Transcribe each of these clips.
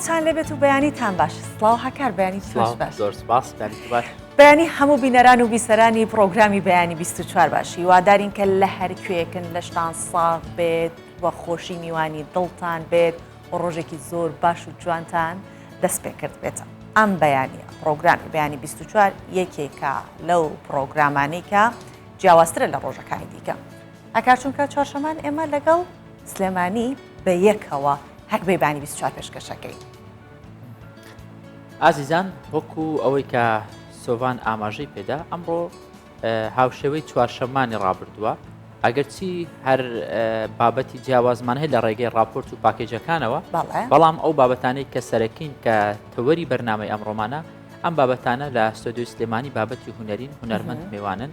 سلااوتان لەبێت و بەیانیتان باش سڵاو هەکار بەیانی تۆش باش زۆر سپاس باش بەیانی هەموو بینەران و بیسەرانی پرۆگرامی بەیانی 24 باشی وادارین کە لە هەر کوێکن لەشتان ساغ بێت وە خۆشی میوانی دڵتان بێت و ڕۆژێکی زۆر باش و جوانتان دەست پێ کرد بێتە ئەم بەیانیە پرۆگرامی بەیانی 24 یەکێکە لەو پرۆگرامانەی کە جیاوازترە لە ڕۆژەکانی دیکە ئەکار چونکە چوارشەمان ئێمە لەگەڵ سلێمانی بە یەکەوە هەک بەیانی 24 پێشکەشەکەی ئازیزان وەکو ئەوەی کە سۆڤان ئاماژەی پێدا ئەمڕۆ هاوشێوەی چوارشەمانی ڕابردووە ئەگەرچی هەر بابەتی جیاوازمان هەیە لە ڕێگەی راپۆرت و پاکێجەکانەوە بەڵام ئەو بابەتانەی کە سەرەکەین کە تەوەری بەرنامەی ئەمڕۆمانە ئەم بابەتانە لە ستۆدیۆ سلێمانی بابەتی هونەرین هونەرمەند میوانن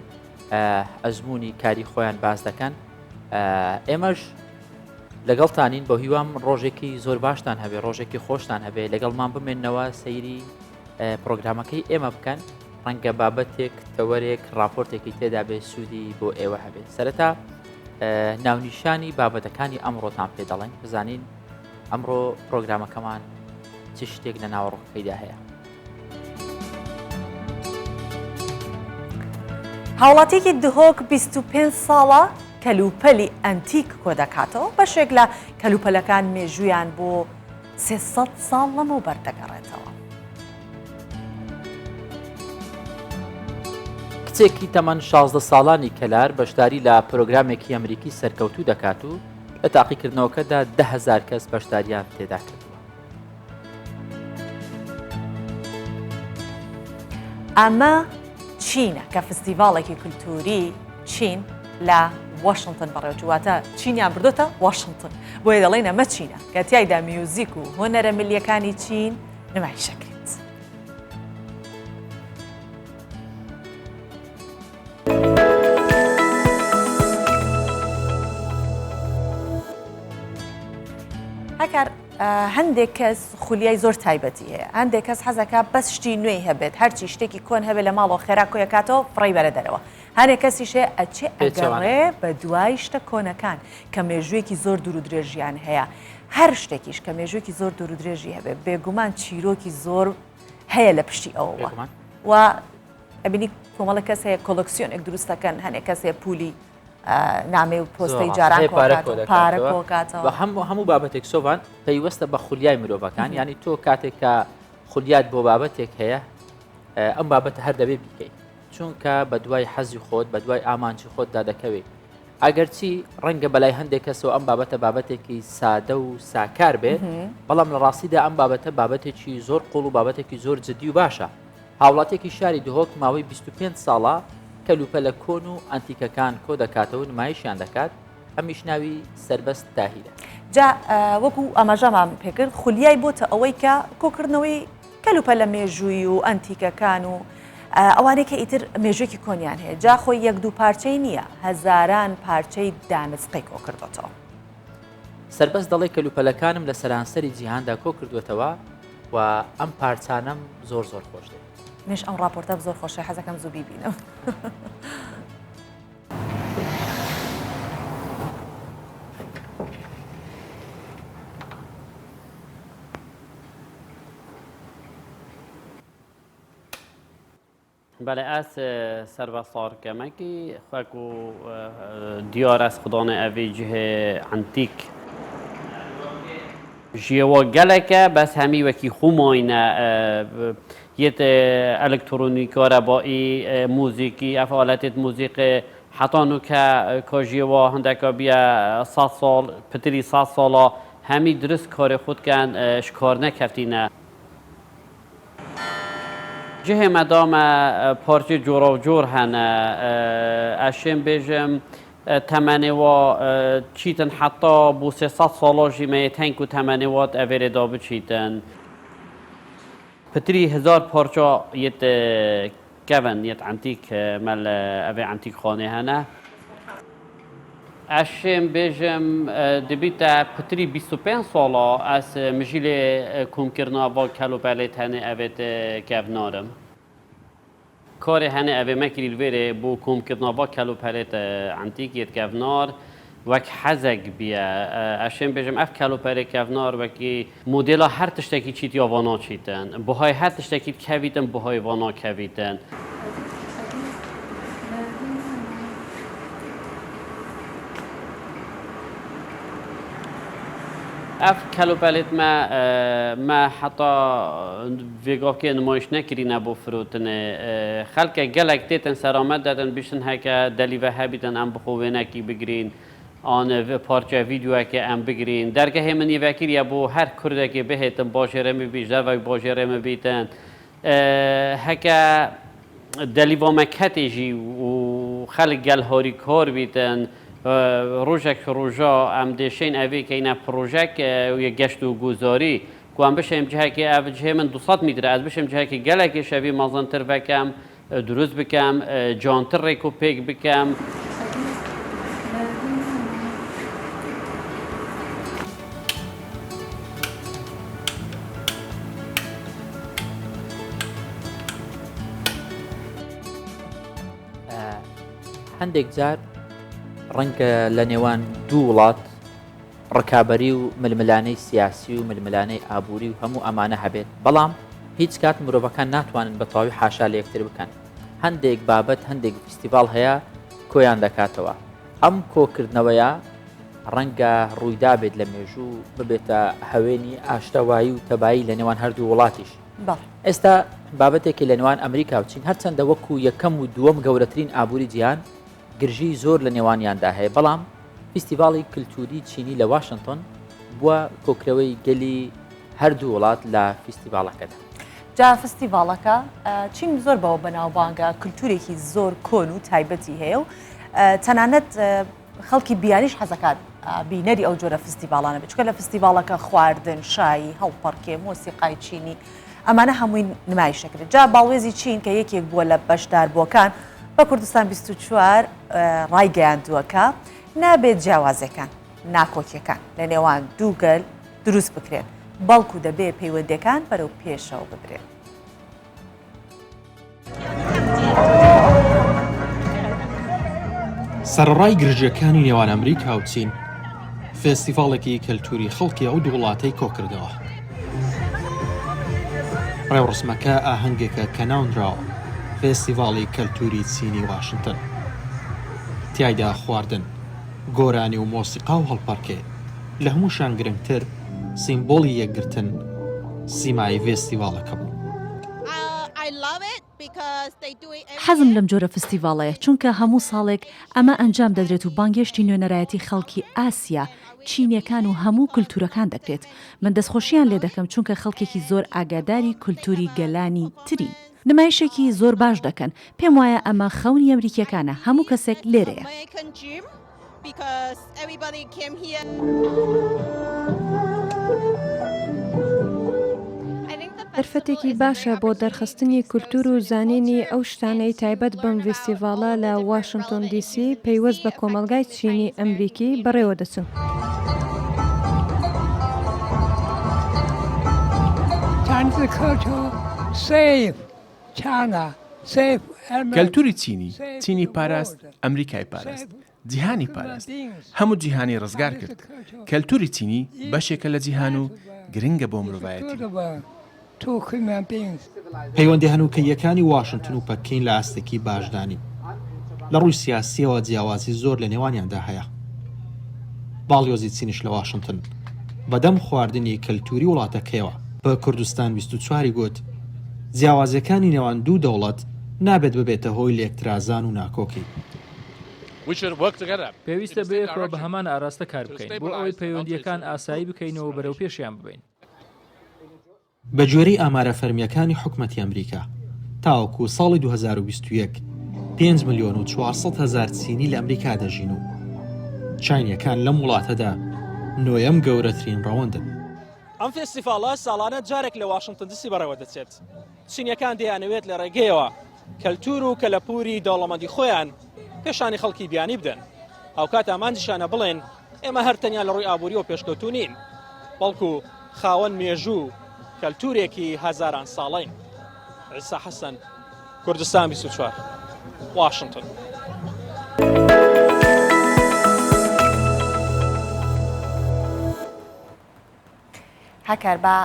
ئەزمموی کاری خۆیان باز دەکەن ئێمەش لەگەڵتانین بۆ هیوام ڕۆژێکی زۆر باشتان هەبێ ڕۆژێکی خۆشتان هەبێ لەگەڵمان بمێنەوە سەیری پرۆگرامەکەی ئێمە بکەن ڕەنگە بابەتێک تەوەرێک راپۆرتێکی تێدا بێ سوودی بۆ ئێوە هەبێت سەرەتا ناونیشانی بابەتەکانی ئەمڕۆتان پێ دەڵێن بزانین ئەمڕۆ پرۆگرامەکەمان چ شتێک لە ناوەڕۆکەکەیدا هەیە هاوڵاتێکی دهۆک 25 ساڵە کەلوپەلی ئەنتیک کۆ دەکاتەوە بەشێک لە کەلوپەلەکان مێژویان بۆ 300 ساڵ لەمەوبەر دەگەڕێتەوە کچێکی تەمەن 16 ساڵانی کەلار بەشداری لە پرۆگرامێکی ئەمریکی سەرکەوتوو دەکات و لە تاقیکردنەوەکەدا 10,000 کەس بەشداریان تێدا کردووە ئەمە چینە کە فستیڤاڵێکی کولتوری چین لە واشنگتن بەڕێوەچواتە چینیان بردوتە واشنگتن بۆیە دەڵێن ئەمە چینە کە تیایدا میوزیک و هۆنەرە ملیەکانی چین نمایشەکرێت هەکار هەندێک کەس خولیای زۆر تایبەتی هەیە هەندێک کەس حەزەکە بەس شتی نوێی هەبێت هەرچی شتێکی کۆن هەبێت لە ماڵەوە خێرا کۆیەکاتەوە فڕی بەرە دەرەوە هەندێک کەسیشێ ئەچێ ئەگەڕێ بە دوای شتە کۆنەکان کە مێژوویەکی زۆر دوور و درێژیان هەیە هەر شتێکیش کە مێژوویەکی زۆر دوور و درێژی هەبێت بێگومان چیرۆکی زۆر هەیە لە پشتی ئەوەوە و ئەبینی کۆمەڵە کەس هەیە کۆلکسیۆنێک دروستەکەن هەندێک کەس هەیە پولی نامێ و پۆستەی جاران پارە کۆکاتەوە هەموو بابەتێک سۆڤان پەیوەستە بە خولیای مرۆڤەکان ینی تۆ کاتێک کە خولیات بۆ بابەتێک هەیە ئەم بابەتە هەر دەبێ بیکەیت چونکە بە دوای حەزی خۆت بە دوای ئامانجی خۆتدا دەکەوێت ئەگەرچی ڕەنگە بەلای هەندێک کەسەوە ئەم بابەتە بابەتێکی سادە و ساکار بێ بەڵام لە ڕاستیدا ئەم بابەتە بابەتێکی زۆر قوڵ و بابەتێکی زۆر جدی و باشە هاوڵاتێکی شاری دهۆک ماوەی 25 ساڵە کەلوپەلە کۆن و ئەنتیکەکان کۆ دەکاتەوە نمایشیان دەکات ئەمیش ناوی سربەست تاهیرە جا وەکو ئەمەژەمان پێکرد خولیای بۆتە ئەوەی کە کۆکردنەوەی کەلوپەلە مێژووی و ئەنتیکەکان و ئەوانەیە کە ئیتر مێژوێکی کۆنیان هەیە جا خۆی یەک دوو پارچەی نییە هەزاران پارچەی دانسقی کۆ کردوێتەوە سربەست دەڵێ کەلوپەلەکانم لە سەرانسەری جیهاندا کۆ کردوێتەوە و ئەم پارچانەم زۆر زۆر خۆش دێت مش ئەم راپۆرتە زۆر خۆشی حەزەکەم زوو بیبینم بله از سرو صار کمکی خواکو دیار از خدانه اوی جه انتیک جیوا گلکه بس همی وکی خوماینه یت الکترونیکا ربایی موزیکی افعالت موزیک حتی نو که جیوا هندکا بیا 100 سال پتری 100 سالا همی درست کار خود کن شکار نکفتینه جه مدام پارچه جورا و جور هنه اشم بجم تمنی و چیتن حتی بو 300 سالا جیمه تنک و تمنی وات اویر دابه چیتن پتری 1000 پارچه یت کون یت انتیک مل اوی انتیک خانه هنه اشم بجم دبیت پتری 25 سالا از مجیل کم کرنا با کلوپلیت هنه اوید کفنارم کار هنه اوی مکریل وره بو کم کرنا با کلوپلیت انتیک یت کفنار وەک حەزێک بیە ئەشێن بێژم ئەف کەلوپەرێکەڤنار وەکی مۆدێلا هەر تشتێکی چیت یاڤانا چیتن بەهای هەر تشتێکیت کەویتن بەهای ڤانا کەویتن. ئەف کەلوپەلێت ما حتا vêgavkê nûmayiş nekirîne بۆ firotine xelkek gelek têtin seramet dedin bişin heke delî ve hebîtin em bi xwe wênekî bigirîn an parça vîdyoekê em bigirîn dergehê min yêvekiriye bû her kurdekê bihêtin bajêrê me bî jevek bajêrê me bîtin heke delîva me ketê jî û xelk gel harîkar bîtin ڕۆژێک ڕۆژا ئەم دێشین ئەوێ کەینە پرۆژێک یە گەشت و گوزاری کوان بشێم جهێکی ئەجهێ من 200 میتر ئەس بشم جهێکی گەلێکی شەوی مەزنتر بکەم دروست بکەم جوانتر ڕێک و پێک بکەم. هەندێک جار ڕەنگە لە نێوان دوو وڵات ڕکابەری و ململانەی سیاسی و ململانەی ئابووری و هەموو ئەمانە هەبێت بەڵام هیچ کات مرۆڤەکان ناتوانن بە تەواوی حاشا لە یەکتر بکەن هەندێک بابەت هەندێک فستیڤال هەیە کۆیان دەکاتەوە ئەم کۆکردنەوەیە ڕەنگە ڕوویدا بێت لە مێژوو ببێتە هەوێنی ئاشتەوایی و تەبایی لە نێوان هەردوو وڵاتیش ئێستا بابەتێکی لە نێوان ئەمریکا و چین هەرچەندە وەکو یەکەم و دووەم گەورەترین ئابووری جیهان گرژی زۆر لە نێوانیاندا هەیە بەڵام فستیڤاڵی کللتوری چینی لە واشنگتن بووە کۆکرەوەی گەلی هەردوو وڵات لە فستیڤالەکەدا. جا فستیڤالەکە چین زۆر بەوە بەناوبانگە کللتورێکی زۆر کۆن و تایبەتی هەیە و تەنانەت خەڵکی بیانیش حەزەکات بینەری ئەو جۆرە فستیڤالانە بچکە لە فستیڤالەکە خواردن شایی هەڵپەڕکێ مۆسیقای چینی ئەمانە هەمووی نمایشەکرێت جا باڵێزی چین کە یەکێک بووە لە بەشداربووەکان بە کوردستان 24 ڕایگەیاندووەکە نابێت جیاوازەکان ناکۆکیەکان لە نێوان دوو گەل دروست بکرێن بەڵکو دەبێ پەیوەندیەکان بەرەو پێشەوە ببرێن. سەرڕای گرژیەکانی نێوان ئەمریکا و چین فێستیڤاڵێکی کەلتوری خەڵکی ئەو دوو وڵاتەی کۆکردەوە. ڕێوڕسمەکە ئاهەنگێکە کە ناونراوە فێستیڤاڵی کەلتوری چینی واشنگتن. تیایدا خواردن، گۆرانی و مۆسیقا و هەڵپەڕکێ لە هەمووشان گرنگتر سیمبۆلی یەکگرتن سیمای فێستیڤاڵەکە بوو. حەزم لەم جۆرە فستیڤاڵەیە چونکە هەموو ساڵێک ئەمە ئەنجام دەدرێت و بانگێشتی نوێنەرایەتی خەڵکی ئاسیا چینیەکان و هەموو کولتورەکان دەکرێت. من دەستخۆشییان لێ دەکەم چونکە خەڵکێکی زۆر ئاگاداری کولتوری گەلانی ترین. نمایشێکی زۆر باش دەکەن پێم وایە ئەمە خەونی ئەمریکیەکانە هەموو کەسێک لێرەیە. دەرفەتێکی باشە بۆ دەرخستنی کولتور و زانینی ئەو شتانەی تایبەت بەم فستیڤاڵە لە واشنگتن دیسی پەیوەست بە کۆمەلگای چینی ئەمریکی بەڕێوە دەچن. کەلتوری چینی، چینی پاراست، ئەمریکای پاراست، جیهانی پاراست، هەموو جیهانی ڕزگار کرد. کەلتوری چینی بەشێکە لە جیهان و گرنگە بۆ مرۆڤایەتی. پەیوەندی هەنووکەیەکانی واشنگتن و پەکین لە ئاستێکی باشدانی لە ڕووی سیاسیەوە جیاوازی زۆر لە نێوانیاندا هەیە. باڵیۆزی چینیش لە واشنگتن بەدەم خواردنی کەلتوری وڵاتەکەیەوە بە کوردستان 24 گوت جیاوازەکانی نێوان دوو دەوڵەت نابێت ببێتە هۆی لێکترازان و ناکۆکی. پێویستە بەیەکەوە بە هەمان ئاراستە کار بکەین بۆ ئەوەی پەیوەندیەکان ئاسایی بکەینەوە بەرەو پێشیان ببین. بە جۆرەی ئامارە فەرمیەکانی حکومەتی ئەمریکا تاوەکو ساڵی 2021 5,400,000 چینی لە ئەمریکا دەژین و چینیەکان لەم وڵاتەدا نۆیەم گەورەترین ڕەوەندن. ئەم فێستیڤاڵە ساڵانە جارێک لە واشنگتن دیسی بەڕێوە دەچێت. چینیەکان دەیانەوێت لە ڕێگەیەوە کەلتور و کەلەپوری دەوڵەمەندی خۆیان پێشانی خەڵکی بیانی بدەن. هاوکات ئامانجیشانە بڵێن ئێمە هەر تەنیا لە ڕووی ئابووری و پێشکەوتوو نین بەڵکو خاوەن مێژوو کەلتورێکی هەزاران ساڵین. عیسا حەسەن، کوردستان 24 واشنگتن. هەکار بە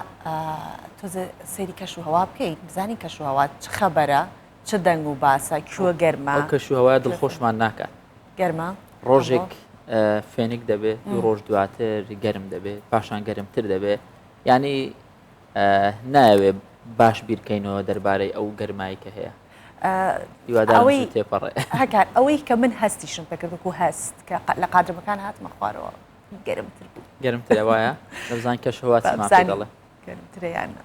تۆزە سەیری کەش و هەوا بکەیت بزانین کەش و هەوا چ خەبەرە چ دەنگ و باسە کووە گەرمە ئەو کەش و هەوای دڵخۆشمان ناکات گەرمە ڕۆژێک فێنک دەبێت دوو ڕۆژ دواتر گەرم دەبێت پاشان گەرمتر دەبێت ینی نایەوێ باش بیرکەینەوە دەربارەی ئەو گەرمایی کە هەیە هیوادارم تێپەڕێ هەکار ئەوەی کە من هەستیشم پێکردو و هەست کە لە قادرمەکان هاتمە خوارەوە گەرمتر بوو گەرمتر وایە دەبزان کەش هەوا چمان پێ دەڵێ گەرمترە یانە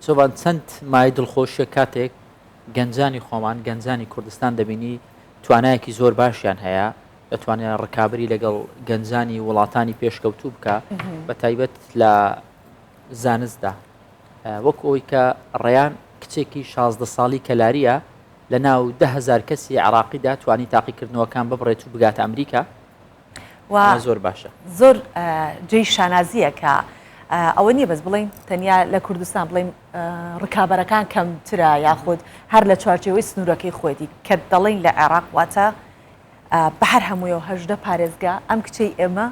سۆبان چەند مای دڵخۆشیە کاتێک گەنجانی خۆمان گەنجانی کوردستان دەبینی توانایەکی زۆر باشیان هەیە دەتوانێت ڕکابی لەگەڵ گەنجانی وڵاتانی پێشکەوتوو بکە بە تایبەت لە زانستدا وەک ئەوی کە ڕێیان کچێکی 16 ساڵی کەلاریە لە ناو 10,000 کەسی عراقیدا توانی تاقیکردنەوەکان ببڕێت و بگاتە ئەمریکا زۆر باشە زۆر جێی شانازیە کە ئەوە نییە بەس بڵین تەنیا لە کوردستان بڵین ڕکابەرەکان کەمترە یاخود هەر لە چوارچێوەی سنوورەکەی خۆیتی کە دەڵین لە عێراق واتە بە هەر هەموویەوە 18 پارێزگا ئەم کچەی ئێمە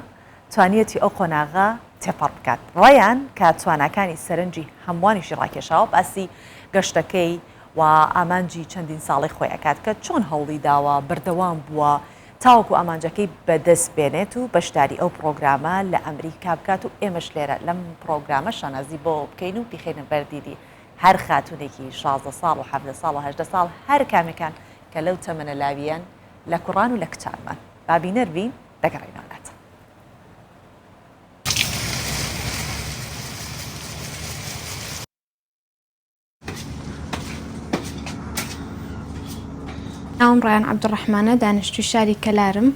توانیەتی ئەو قۆناغا تێپەڕ بکات ڕێیان کە توانەکانی سەرنجی هەمووانیشی ڕاکێشاوە باسی گەشتەکەی و ئامانجی چەندین ساڵی خۆیەکات کە چۆن هەوڵی داوە بەردەوام بووە تاوەکو ئامانجەکەی بەدەست بێنێت و بەشداری ئەو پرۆگرامە لە ئەمریکا بکات و ئێمەش لێرە لەم پرۆگرامە شانازی بۆ بکەین و بیخێنە بەردیدی هەر خاتونێکی 16 ساڵ و 17 ساڵ و 18 ساڵ هەر کامێکان کە لەو تەمەنە لاویان لە کوڕان و لە کچانمان بابینەروین دەگەڕێنەوەات. ناوم ڕایان عەبدوڕەحمانە دانیشتووی شاری کەلارم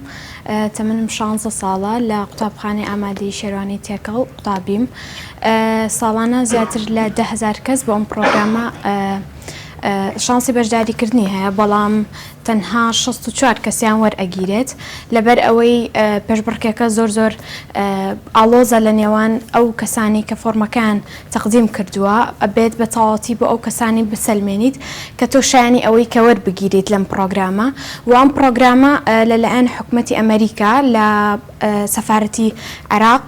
تەمەنم 16 ساڵە لە قوتابخانەی ئامادەی شێروانی تێکەڵ قوتابیم ساڵانە زیاتر لە 10,000 کەس بۆ ئەم پرۆگرامە شانسی بەشداریکردنی هەیە بەڵام تەنها 64 کەسیان وەرئەگیرێت لەبەر ئەوەی پێشبڕکێکە زۆر ئالۆزە لە نێوان ئەو کەسانی کە فۆرمەکان تەقدیم کردووە ئەبێت بە تەواوەتی بۆ ئەو کەسانی بسەلمێنیت کە تۆ شایانی ئەوەی کە وەربگیریت لەم پرۆگرامە و ئەم پرۆگرامە لەلایەن حکوومەتی ئەمریکا لە سەفارەتی عێراق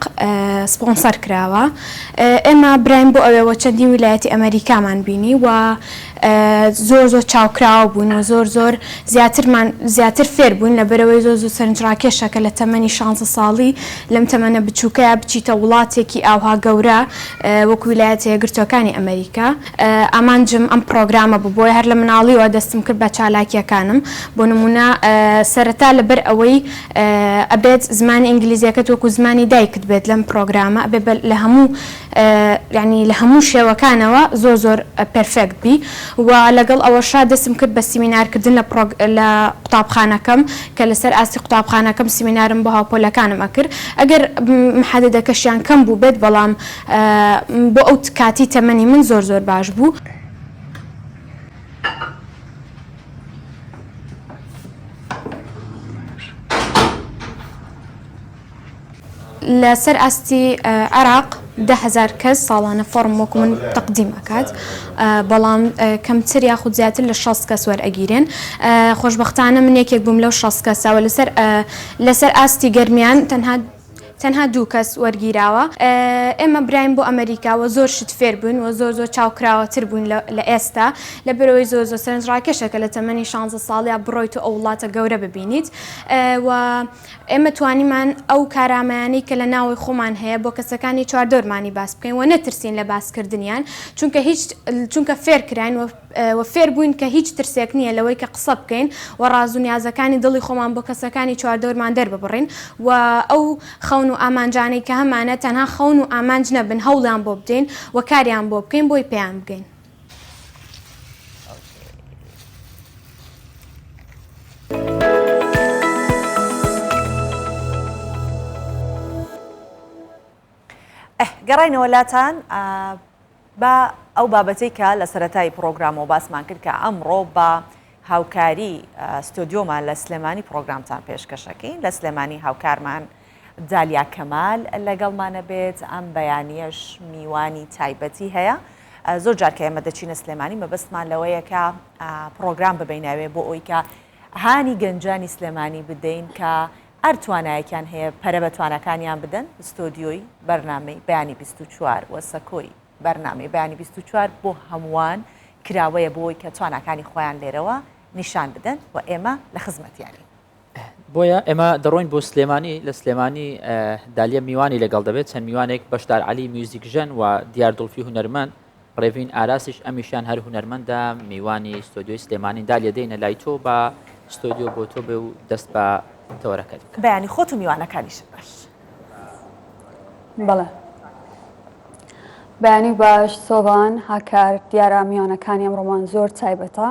سپۆنسەر کراوە. ئێمە برایم بۆ ئەوەوە چەندی ویلایەتی ئەمریکامان بینی و زۆر چاوکراوە بوون و زۆر زیاتر فێر بوون لەبەرەوەی زۆر سەرنجڕاکێشەکە لە تەمەنی 16 ساڵی لەم تەمەنە بچووکەیە بچیتە وڵاتێکی ئاوها گەورە وەکو ویلایەتە یەکگرتووەکانی ئەمریکا. ئامانجم ئەم پرۆگرامە بووبۆی هەر لە مناڵیەوە دەستم کرد بە چالاکیەکانم بۆ نمونە سەرەتا لەبەر ئەوەی ئەبێت زمانی ئینگلیزیەکەت وەکو زمانی دایکت بێت لەم پرۆگرامە ئەبێ لە هەموو ینی لە هەموو شێوەکانەوە زۆر پەرفێکت بی و لەگەڵ ئەوەشا دەستم کرد بە سیمینارکردن لە قوتابخانەکەم کە لەسەر ئاستی قوتابخانەکەم سیمینارم بۆ هاوپۆلەکانم ئەکرد ئەگەر محەدەدەکەشیان کەم بوو بێت بەڵام بۆ ئەو کاتی تەمەنی من زۆر باش بوو. لەسەر ئاستی عێراق 10,000 کەس ساڵانە فۆرم وەکو من تەقدیم ئەکات بەڵام کەمتر یاخود زیاتر لە 60 کەس وەرئەگیرێن. خۆشبەختانە من یەکێک بووم لەو 60 کەسەوە لەسەر ئاستی گەرمیان تەنها 2 کەس وەرگیراوە. ئێمە برایم بۆ ئەمریکاوە زۆر شت فێر بوون و زۆر چاوکراوەتر بوون لە ئێستا لەبەرەوەی زۆر سەرنجڕاکێشەکە لە تەمەنی 16 ساڵیا بڕۆیت و ئەو وڵاتە گەورە ببینیت و ئێمە توانیمان ئەو کارامەیانی کە لە ناوی خۆمان هەیە بۆ کەسەکانی چواردۆرمانی باس بکەین و نەترسین لە باسکردنیان چونکە فێر کراین و فێر بووین کە هیچ ترسێک نییە لەوەی کە قسە بکەین و ڕاز و نیازەکانی دڵی خۆمان بۆ کەسەکانی چواردۆرمان دەرببڕین و ئەو خەون و ئامانجانەی کە هەمانە تەنها خەون و ئامانج نەبن هەوڵیان بۆ بدەین و کاریان بۆ بکەین بۆی پێیان بگەین. گەڕینەوە لاتان بە ئەو بابەتەی کە لە سەرەتای پرۆگرامەوە باسمان کرد کە ئەمڕۆ بە هاوکاری ستۆدیۆمان لە سلێمانی پرۆگرامتان پێشکەشەکەین لە سلێمانی هاوکارمان دالیا کەمال لەگەڵمانە بێت ئەم بەیانیەش میوانی تایبەتی هەیە. زۆر جار کە ئێمە دەچینە سلێمانی مەبەستمان لەوەیە کە پرۆگرام ببیناوێ بۆ ئەوی کە هانی گەنجانی سلێمانی بدەین کە هەر توانایەکیان هەیە پەرە بە توانەکانیان بدەن ستۆدیۆی بەرنامەی بەیانی 24 و سەکۆی بەرنامەی بەیانی 24 بۆ هەمووان کراوەیە بۆی کە توانەکانی خۆیان لێرەوە نیشان بدەن و ئێمە لە خزمەتیانی. بۆیە ئێمە دەڕۆین بۆ سلێمانی لە سلێمانی دالیا میوانی لەگەڵ دەبێت چەند میوانێک بەشدار علی میوزیکژن و دیار دڵفی هونەرمەند ڕێڤین ئاراسیش ئەمیشان هەر هونەرمەندە میوانی ستۆدیۆی سلێمانی دالیا دێنە لای تۆ بە ستۆدیۆ بۆ تۆ بێ و دەست بە تەوەرەکەت بەیانی خۆت و میوانەکانیش باش. بەڵێ بەیانی باش سۆڤان هاکار دیارە میوانەکانی ئەمڕۆمان زۆر تایبەتە.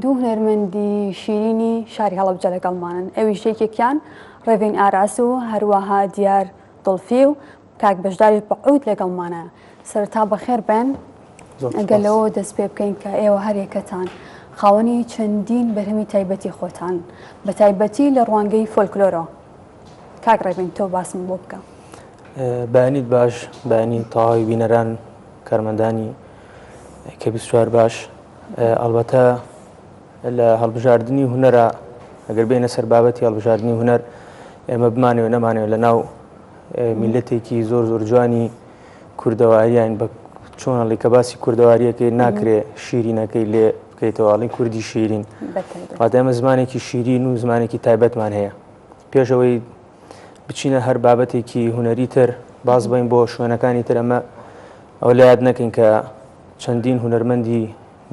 دوو هونەرمەندی شیرینی شاری هەڵەبجە لەگەڵمانن ئەویش یەکێکیان ڕێڤین ئاراس و هەروەها دیار دڵفی و کاک بەشداریش بەعود لەگەڵمانە. سەرەتا بەخێر بێن ئەگەر لەوە دەست پێ بکەین کە ئێوە هەرێکەتان خاوەنی چەندین بەرهەمی تایبەتی خۆتان بە تایبەتی لە ڕوانگەی فۆلکلۆرەوە. کاک ڕێڤین تۆ باسم بۆ بکە. بەیانیت باش بەیانی تەواوی بینەران کارمەندانی کە 24 باش. ئەلبەتە لە هەڵبژاردننی هونەرە ئەگەر بێنە سەر بابەتی هەڵبژاردننی هونەر ئێمە بمانەوە نەمانەوە لە ناو میلەتێکی زۆر جوانی کوردەواریان بە چۆنەڵی کە باسی کوردەواریەکەی ناکرێ شیرینەکەی لێ بکەیتەوەڵی کوردی شیرین واتە ئێمە زمانێکی شیرین و زمانێکی تایبەتمان هەیە. پێشەوەی بچینە هەر بابەتێکی هونەری تر باز بین بۆ شوێنەکانی تر ئەمە ئەو لە یاد نەکەین کە چەندین هونەرمەندی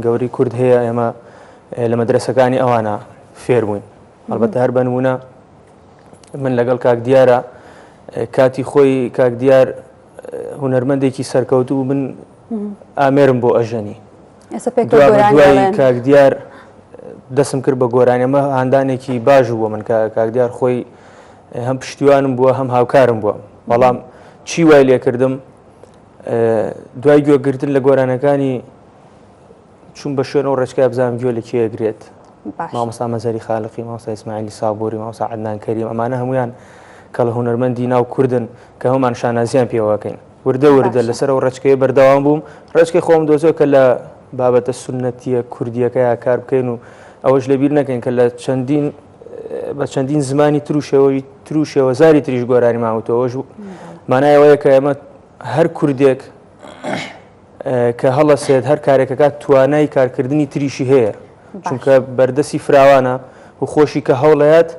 گەوری کورد هەیە ئێمە لە مەدرسەکانی ئەوانە فێر بووین. ئەلبەتە هەر بەنمونە من لەگەڵ کاک دیارە کاتی خۆی کاک دیار هونەرمەندێکی سەرکەوتوو من ئامێرم بۆ ئەژەنی دوای کاک دیار دەسم کرد بە گۆرانی ئەمە هاندانێکی باش بووە من کاک دیار خۆی هەم پشتیوانم بووە هەم هاوکارم بووە بەڵام چی وای لێ کردم دوای گوێگرتن لە گۆرانەکانی چون بە شوێنەوە ڕێچکای بزانم گوێ لە کێگرێت مامۆستا مەزەری خالقی، مامۆستا ئیسماعیلی سابووری، مامۆستا عەدنان کەریم، ئەمانە هەمویان کە لە هونەرمەندی ناو کوردن کە هەمومان شانازیان پێوەکەین. وردە لەسەر ئەو ڕێچکەیە بەردەوام بووم. ڕێچکەی خۆم دۆزەوە کە لە بابەتە سونەتیە کوردیەکەیە کار بکەین و ئەوەش لەبیر نەکەین کە لە بە چەندین زمانی تروشەوە زاری تریش گۆرانی ماوتەوەش مانایەوەیە کە ئێمە هەر کوردێک کە هەڵەسێت هەر کارێکەکە توانای کارکردنی تریشی هەیە، چونکە بەردەسی فراوانە و خۆشی کە هەوڵەیەت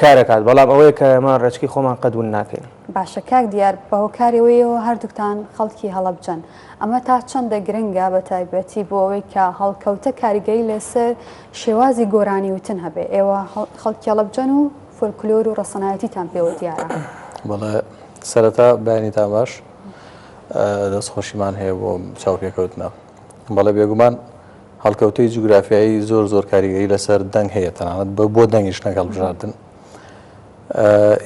کارەکات، بەڵام ئەوەیە کە ئەمە ڕێچکەی خۆمان قەدون ناکەین. باشە کاک دیار بەهۆکاریەوەیەوە هەردووکتان خەڵکی هەڵەبجەن، ئەمە تا چەندە گرنگە بە تایبەتی بۆ ئەوەی کە هەڵکەوتە کاریگەری لەسەر شێوازی گۆرانی وتن هەبێ، ئێوە خەڵکی هەڵەبجەن و فۆلکلۆر و ڕەسەنایەتیتان پێوە دیارە. بەڵێ سەرەتا بەیانیتان باش، دەستخۆشیمان هەیە بۆ چاوپێکەوتنە. بەڵێ بێگومان هەڵکەوتەی جوگرافیایی زۆر کاریگەری لەسەر دەنگ هەیە، تەنانەت بۆ دەنگیش نەگەڵ بژاردن.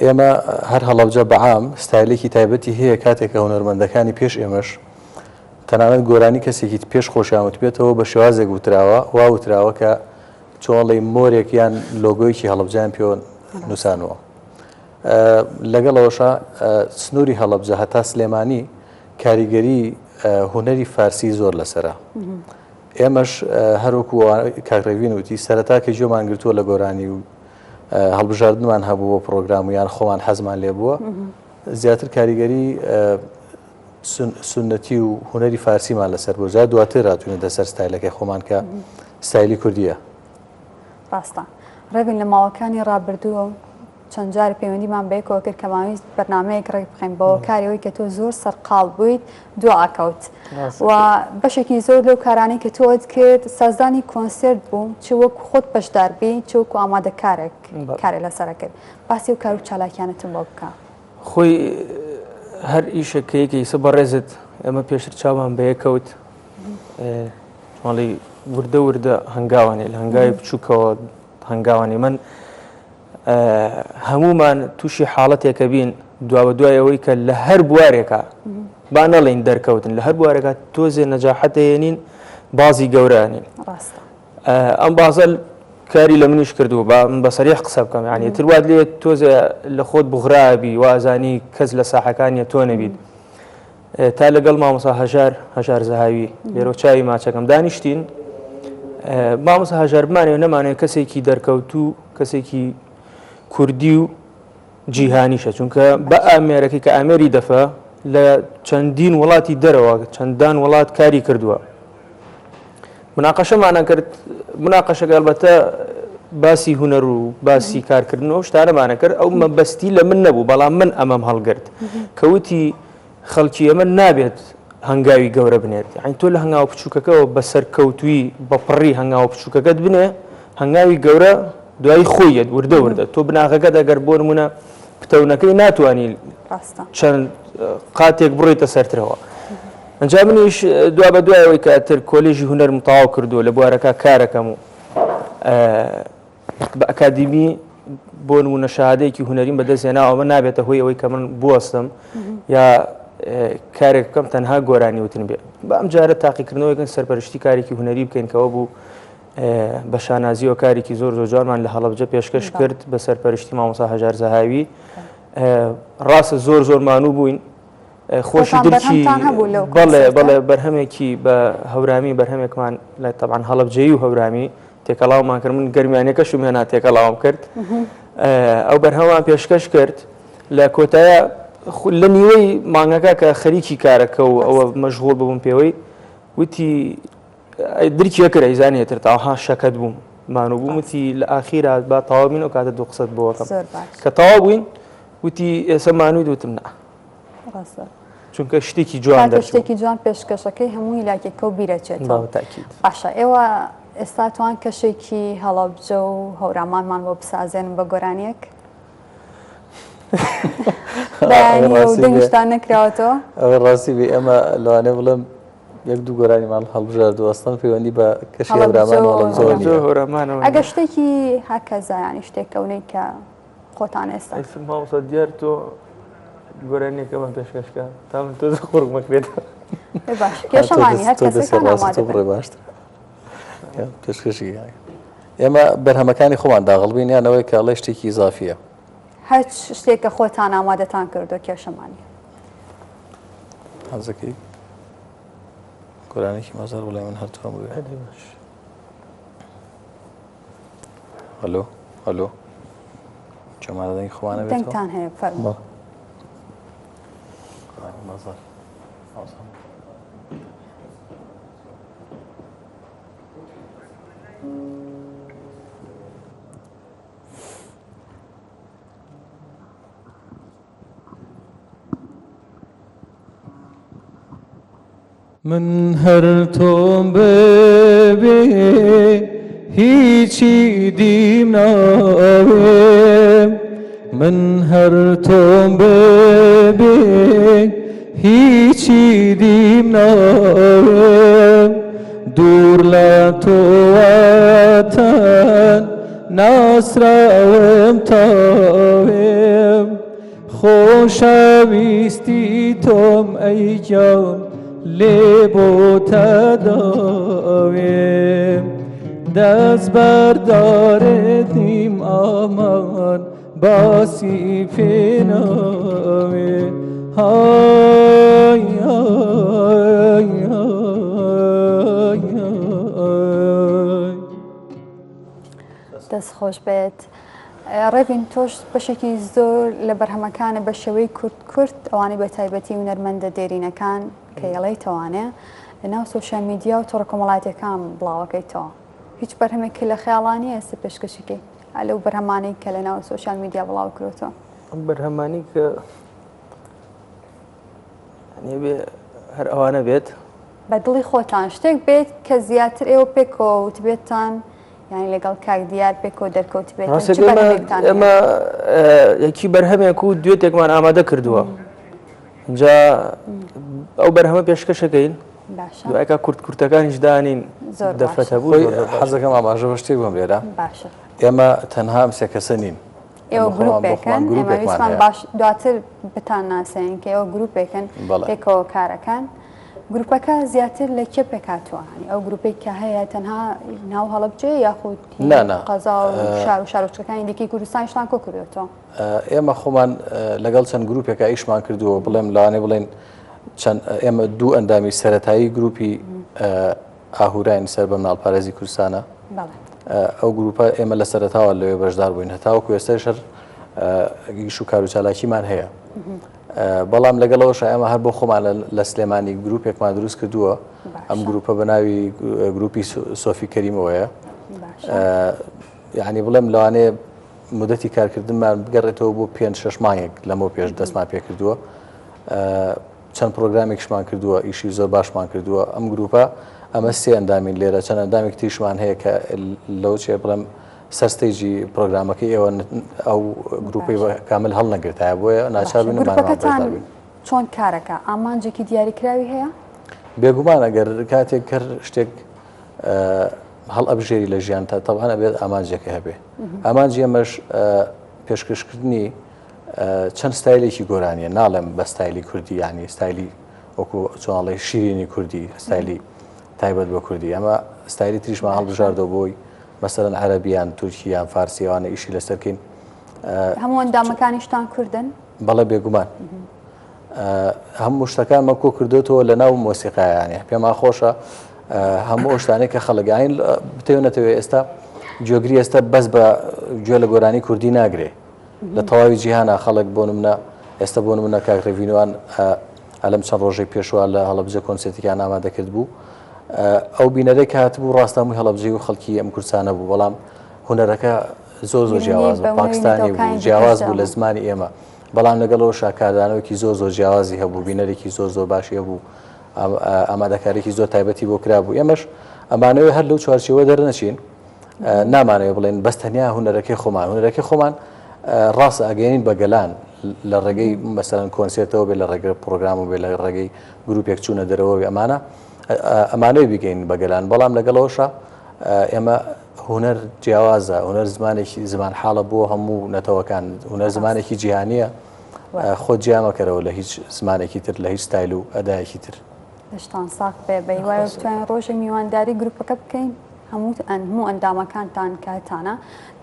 ئێمە هەر هەڵەبجە بەعام ستایلێکی تایبەتی هەیە کاتێک کە هونەرمەندەکانی پێش ئێمەش تەنانەت گۆرانی کەسێکی پێش خۆشیامەت بێتەوە بە شێوازێک وتراوە وا وتراوە کە چۆڵی مۆرێک یان لۆگۆیکی هەڵەبجیان پێوە نووسانەوە. لەگەڵەوەشە سنووری هەڵەبجە هەتا سلێمانی کاریگەری هونەری فارسی زۆر لەسرە. ئێمەش هەروکو کاکڕێوین وتی سەرەتا کە گوێمان گرتووە لە گۆرانی و هەڵبژاردنمان هەبوو بۆ پرۆگرام و یان خۆمان حەزمان لێ بووە، زیاتر کاریگەری سنەتی و هونەری فارسیمان لەسەر بۆ جا دواتر هاتوونە دەسەر ستایلەکەی خۆمان کە ستایلی کوردیە. ڕاستە ڕێبین لە ماوەکانی ڕابردووە چەند جار پەیوەندیمان بەیەکەوە کرد کە ماوەی بەرنامەیەک ڕێک بخەین بەوە کاریەوەی کە تۆ زۆر سەرقاڵ بوویت دوعاکەوت و بەشێکی زۆر لەو کارانەی کە تۆت کرد سازدانی کۆنسرت بوو چ وەکو خۆت بەشداربی چ وەکو ئامادەکارێک کارێک لەسەرە کرد باسی و کار و چالاکیانەتم بۆ بکە. خۆی هەر ئیشەکەیەکە ئیسە بەڕێزت ئەمە پێشتر چاوان بەیەکەوت ماڵی وردە هەنگاوانێ لە هەنگاوی بچووکەوە هەنگاوانی من هەمومان تووشی حاڵەتێکە بین دوا بە دوای ئەوەی کە لە هەر بوارێکە با نەڵێن دەرکەوتن لە هەر بوارێکە تۆزێ نەجاحەتەیەنین بازی گەورانین. ئەم بازەل کاری لە منیش کردو بە سەریح قسە بکەم یعنی تروات لێ تۆزێ لە خۆت بغرابی وازانی کەس لە ساحەکانیە تۆ نەبیت. تا لەگەڵ مامۆستا هەژار زەهاوی لێرۆ چاوی ماچەکەم دانیشتین مامۆستا هەژار بمانێ نەمانێت کەسێکی دەرکەوتوو کەسێکی کوردی و جیهانیشە چونکە بە ئامێرەکەی کە ئامێری دەفە لە چەندین وڵاتی دەرەوە چەندان وڵات کاری کردووە. مناقەشەمانە کرد مناقەشەکە ئەلبەتە باسی هونەر و باسی کارکردنەوە شتانەمانە کرد ئەو مەبەستی لە من نەبوو بەڵام من ئەمەم هەڵگرت کەوتی خەڵکی ئەمە نابێت هەنگاوی گەورە بنێت یعنی تۆ لە هەنگاو بچووکەکەەوە بە سەرکەوتوی بە پڕی هەنگاو بچووکەکەت بنێ هەنگاوی گەورە دوای خۆیت وردە تۆ بناغەکە دەگەر بۆ نمونە پتەونەکەی ناتوانانی چەند قاتێک بڕیتە سەرترەوە. ئەنجا منیش دوا بە دوایەوەی کە ئەتر کۆلێژی هونەرم تەواو کردووە لە بوارەکە کارەکەم و بە ئەکادیمی بۆ نمونە شەهادەیەکی هونەریم بەدەستهێنا ئەوە نابێتە هۆی ئەوەی کە من بوەستم یا کارێک بکەم تەنها گۆرانی وتن بێ. بە ئەم جارە تاقیکردنەوەیەکن سەرپەرشتی کارێکی هونەری بکەین کەەوە بوو بە شانازی و کارێکی زۆر جوانمان لە هەڵەبجە پێشکەش کرد بە سەرپەرشتی مامۆستا هەژار زەهاوی. ڕاستە زۆر مانوو بووین خۆشی دڵکی بەڵێ بەرهەمێکی بە هەورامی بەرهەمێکمان لە تەبعاً هەڵەبجەیی و هەورامی تێکەڵاومان کرد من گەرمیانەکەشم هێنا تێکەڵاوم کرد ئەو بەرهەمان پێشکەش کرد لە کۆتایە لە نیوەی مانگەکە کە خەریکی کارەکە و ئەوە مەشغوڵ ببووم پێوەی وتی درکیە کرد ئەیزانێتتر تاها شەکەت بووم مانوو بووم وتی لە ئاخیرات با تەواو بین و کاتە دوو قسەت بۆەکەم کە تەواو بووین وتی ئێستا مانووی دوتم نا چونکە شتێکی جوان شتێکی جوان پێشکەشەکەی هەمووی لاکێکە و بیرەچێتەوە باشە ئێوە ئێستا توان کەشێکی هەڵەبجە و هەورامانمان بۆ بسازێن بە گۆرانیەک دەنگشتان نەکراوەتەوە ئەوە ڕاستی بێ ئەمە لەوانێ بڵێم یەک دوو گۆرانی ماڵ هەڵبژاردووە ئەستان پەیوەندی بە کەشی هەورامانەوە ئەگەر شتێکی هەکەزایانی شتێکەونەی کە خۆتان ئێستا ماوەسە دیار تۆ گۆرانیەکەمان پێشکەشکە تا من تۆ خۆڕمەک بێت باش کێشەمانی هەر کەسێکان ئامادە باشتر پێشکەشی ئێمە بەرهەمەکانی خۆمان داغڵبین یانەوەی کە ئەڵێ شتێکی ئیزافیە هەچ شتێکە خۆتان ئامادەتان کردو کێشەمانی حەزەکەی گۆرانێکی مەزار وڵای من هەرتووە هەلۆ هەلۆ جەمادەی خۆوانە بێتەوە دەنگتان هەیە فەرموو مەزار من هەر تۆم ببێ هیچی دیم ناوێ من هەر تۆم ببێ هیچی دیم ناوێ دوور لە تۆوەتەن ناسراوم تاوێ خۆشەویستی تۆم ئەی گیان لێ بۆ تەداوێ دەست بەردارێتیم ئامان باسی پێناوێ های های های دەست خۆش بێت ڕێڤین تۆش بەشێکی زۆر لە بەرهەمەکانە بە شێوەی کورد ئەوانەی بە تایبەتی هونەرمەندە دێرینەکان کە یەڵەی تەوانێ لەناو سۆشیال میدیا و تۆڕە کۆمەڵایەتیەکان بڵاوەکەیتەوە هیچ بەرهەمێکی لە خەیاڵانی ئێستا پێشکەشیکەی لەو بەرهەمانەی کە لەناو سۆشیال میدیا بڵاو کرێتەوە ئەم بەرهەمانی کە هەر ئەوانە بێت بە دڵی خۆتان شتێک بێت کە زیاتر ئێوە پێکەوت بێتتان یانی لەگەڵ کاک دیار پێکۆ دەرکەوت بێت ئێمە یەکی بەرهەمێک و دوێتێکمان ئامادە کردووە اینجا ئەو بەرهەمە پێشکەشەکەین دوایکە کورتەکانیش دانین دەفەتە بوو حەزەکەم ئاماژە بە شتێک بۆم لێرە ئێمە تەنها ئەم سێ کەسە نین ئێوە گروپێکن ئێمەویستمان باش دواتر بتان ناسێن کە ئێوە گروپێکن پێکەوە کارەکان گروپەکە زیاتر لە کێ پێکاتوانی ئەو گروپێک کە هەیە تەنها ناو هەڵەبجێ یاخود قەزا و شار و شارۆچکەکانی دیکەی کوردستانیشتان کۆ کردوێتەوە ئێمە خۆمان لەگەڵ چەند گروپێکە ئیشمان کردووە بڵێم لەوانێ بڵێن چەند ئێمە دوو ئەندامی سەرەتایی گروپی ئاهوراین سەر بە مناڵپارێزی کوردستانە ئەو گروپە ئێمە لە سەرەتاوە لەوێ بەشدار بووین هەتاوەکو ئێستاش گیش و کار و چالاکیمان هەیە بەڵام لەگەڵەوەش ئێمە هەر بۆ خۆمان لە سلێمانی گروپێکمان دروست کردووە ئەم گروپە بە ناوی گروپی سۆفی کەریمەوەیە یعنی بڵێم لەوانەیە مدەتی کارکردنمان بگەڕێتەوە بۆ 5-6 مانگێک لەمەوە پێش دەستمان پێ کردووە چەند پرۆگرامێکشمان کردووە ئیشی زۆر باشمان کردووە ئەم گروپە ئەمە سێ ئەندامین لێرە چەند ئەندامێک تیشمان هەیە کە لەو چێ بڵێم سەرستەیجی پرۆگرامەکەی ئێوە ئەو گروپی کامل هەڵ نەگرتایە بۆیە ناچاربووین چۆن کارەکە ئامانجێکی دیاریکراوی هەیە بێگومان ئەگەر کاتێک کرد شتێک هەڵ ئەبژێری لە ژیان تا تەوان ئەبێت ئامانجێکە هەبێ ئامانجی ئەمەش پێشکەشکردنی چەند ستایلێکی گۆرانیە ناڵێم بە ستایلی کوردی ینی ستایلی وەکو چۆنڵی شیرینی کوردی ستایلی تایبەت بە کوردی ئەمە ستایلی تریشمان هەڵبژاردەوە بۆی مەسەرەن عەرەبیان تورکیان فارسیوانە ئیشی لەسەرکەین هەموو ئەندامەکانیشتان کوردن بەڵێ بێگومان هەموو شتەکانمە کۆ کردوێتەوە لە ناو مۆسیقایانێ پێما خۆشە هەموو شتانێک کە خەڵگاین بتێونەتەوێ ئێستا جۆگری ئێستا بەس بە گوێ لە گۆرانی کوردی ناگرێ لە تەواوی جیهانە خەڵک بۆ نمونە ئێستا بۆ نمونە کاک ڕێڤینوان ئەلەم چەند ڕۆژێک پێشوە لە هەڵەبجە کۆنسێرتێکیان ئامادەکرد بوو ئەو بینەرێک هاتبوو ڕاستەمووی هەڵەبجەی و خەڵکی ئەم کوردستانە بوو بەڵام هونەرەکە زۆر جیاواز بوو پاکستانی بوو جیاواز بوو لە زمانی ئێمە بەڵام لەگەڵەوە شاکاردانەوەکی زۆر جیاوازی هەبوو بینەرێکی زۆر باشی هەبوو ئامادەکارێکی زۆر تایبەتی بۆ کرا بوو ئێمەش ئەمانەوەی هەر لەو چوارچێوە دەرنەچین نامانەوە بڵێن بەس تەنیا هونەرەکەی خۆمان ڕاست ئاگەینین بە گەلان لە ڕێگەی مەسەرەن کۆنسێرتەوە بێ لە ڕێگە پرۆگرام و بێ لە ڕێگەی گروپێک چوونە دەرەوە ئەمانەوەی بگەین بە گەلان بەڵام لەگەڵەوەشە ئێمە هونەر جیاوازە هونەر زمانێکی زمان حاڵە بۆ هەموو نەتەوەکان هونەر زمانێکی جیهانیە خۆ جیامەکەرەوە لە هیچ زمانێکی تر لە هیچ ستایل و ئەدایەکی تر هێشتان ساق بێ بەی وایە بتوانین ڕۆژە میوانداری گروپەکە بکەین هەموو ئەندامەکانتان کاتانە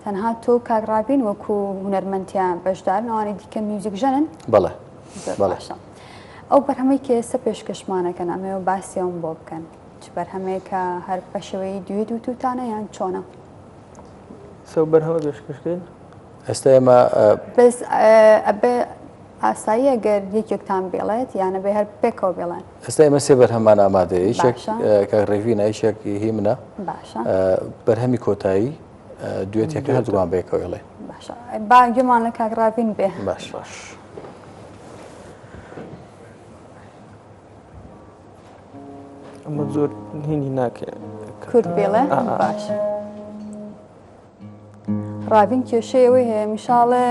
تەنها تۆ کاگڕابین وەکو هونەرمەندیان بەشدارن ئەوانەی دیکە میوزیک ژەنن بەڵێ باشە ئەو بەرهەمەی کە ئێستا پێشکەشمانەکەن ئەمەوە باسیەوەم بۆ بکەن چ بەرهەمەیە کە هەر بەشەوەی دوێت و توتانە یان چۆنە سەو بەرهەمە پێشکەشکەین ئێستا ئێمە بەس ئەبێ ئاسایی ئەگەر یەکێکتان بێڵێت یانە بێ هەر پێکەوە بێڵێن ئێستا ئێمە سێ بەرهەمان ئامادەیە یەکێک کە ڕێڤینە یەکێکی هی منە باشە بەرهەمی کۆتایی دوێتێکە هەردووان بێکەوە بێڵێ باشە با گوێمان لە کاگڕابین بێ باش باش ئەمە زۆر هینی ناکەێت کورد بێڵێ باش ڕابین کێشەیەوەی هەیە میشاڵێ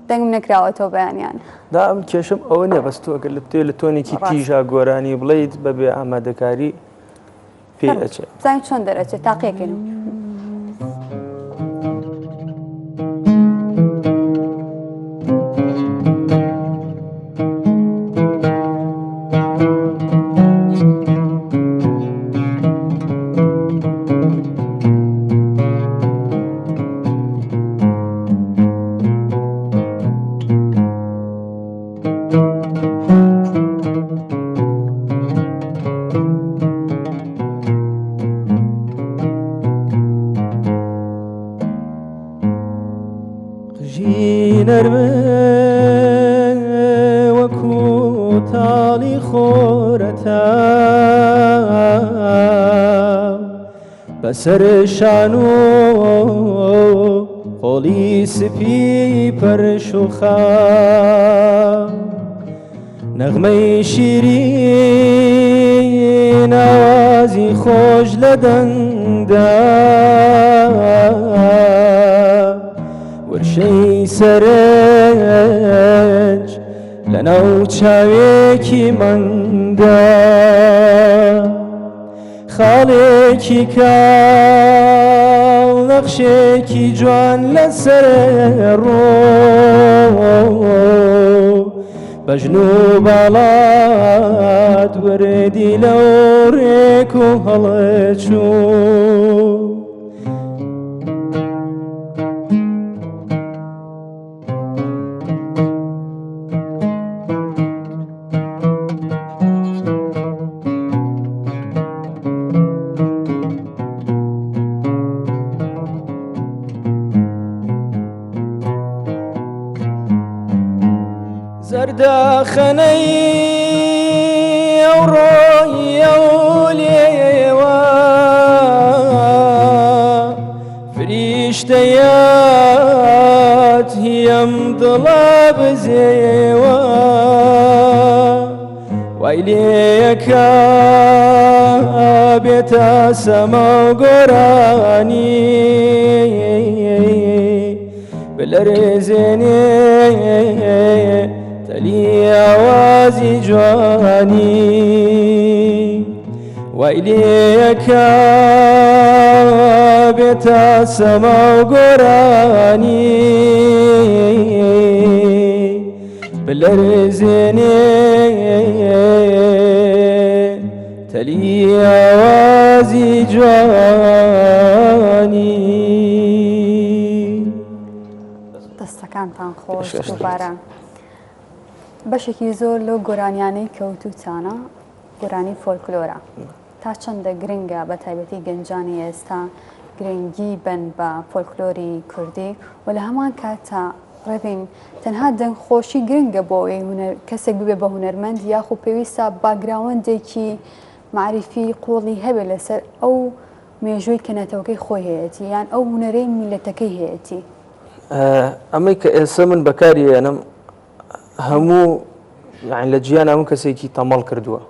دەنگم نەکراوەتەوە بەیانیان دا ئەم کێشم ئەوە نییە بەست ئەگەر لە تۆنێکی تیژا گۆرانی بڵیت بەبێ ئامادەکاری پێ ئەچێت زانین چۆن دەرەچێت تاقیەکەین بەسەرشان و قۆڵی سپی پەرشوخا نەغمەی شیرین ئاوازی خۆش لە دەنگدا ورشەی سەرنج لەناو چاوێکی مەنگدا خاڵێکی کاڵ نەخشێکی جوان لەسەر ڕۆ بەژن و باڵات وەردی لەو ڕێک و هەڵەچوو زەردەخەنەی ئەو ڕۆی ئەو لێوە فریشتەیەت هیم دڵە بزێوە وای لێیەکە بێتە سەما و گۆرانی بلەرزێنێ تەلی ئاوازی جوانی وای لێیەکە بێتە سەما و گۆرانی بلەرزێنێ تەلی ئاوازی جوانی دەستەکانتان خۆش دووبارە بەشێکی زۆر لەو گۆرانیانەی کەوتوتانە گۆرانی فۆلکلۆرە تا چەندە گرنگە بە تایبەتی گەنجانی ئێستا گرنگی بن بە فۆلکلۆری کوردی و لە هەمان کاتە ڕێبین تەنها دەنگخۆشی گرنگە بۆ ئەوەی کەسێک ببێ بە هونەرمەند یاخو پێویستە باگراوەندێکی معریفی قۆڵی هەبێت لەسەر ئەو مێژووی کە نەتەوەکەی خۆی هەیەی یان ئەو هونەرەی میلەتەکەی هەیەی ئەمەی کە ئێستا من بەکاری هێنم هەموو لە گیان هەموو کەسێکی تەمەڵ کردووە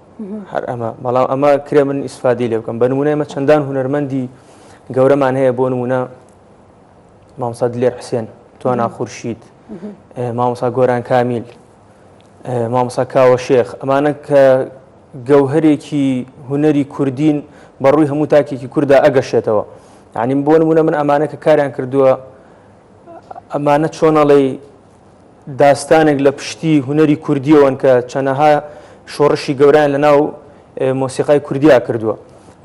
هەر ئەمە بەڵام ئەمە کرێ من ئیسفادی لێ بکەم بە نمونە ئێمە چەندان هونەرمەندی گەورەمان هەیە بۆ نمونە مامۆستا دلێر حوسێن توانا خورشید مامۆستا گۆران کامیل مامۆستا کاوە شێخ ئەمانە کە گەوهرێکی هونەری کوردین بەڕووی هەموو تاکێکی کووردا ئەگەشێتەوە یعنی بۆ نمونە من ئەمانە کە کاریان کردووە ئەمانە چۆنەڵێ داستانێک لە پشتی هونەری کوردیەوەن کە چەنەها شۆڕشی گەوران لە ناو مۆسیقای کوردیا کردووە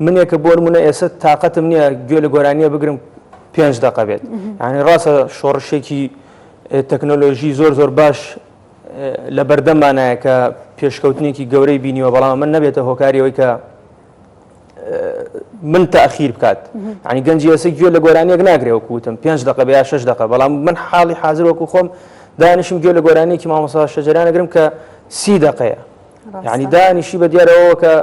منێکە بۆ نمونە ئێستا تااقەتم نییە گوێ لە گۆرانیە بگرم 5 دقه بێت یعنی ڕاستە شۆڕشێکی تەکنۆلۆژی زۆر باش لە بەردەمانایە کە پێشکەوتنێکی گەورەی بینیوە بەڵام من نەبێتە هۆکاریەوەی کە من تاخیر بکات ینی گەنجی ئێستا گوێ لە گۆرانیەک ناگرێەوە کوتم 5 دقه بە یا 6 دقه بەڵام من حاڵی حاضر وەکو خۆم دانیشم گوێ لە گۆرانیەکی مامۆستا شەجەرانەگرم کە 30 دقەیە یعنی دانیشی بە دیارەوە کە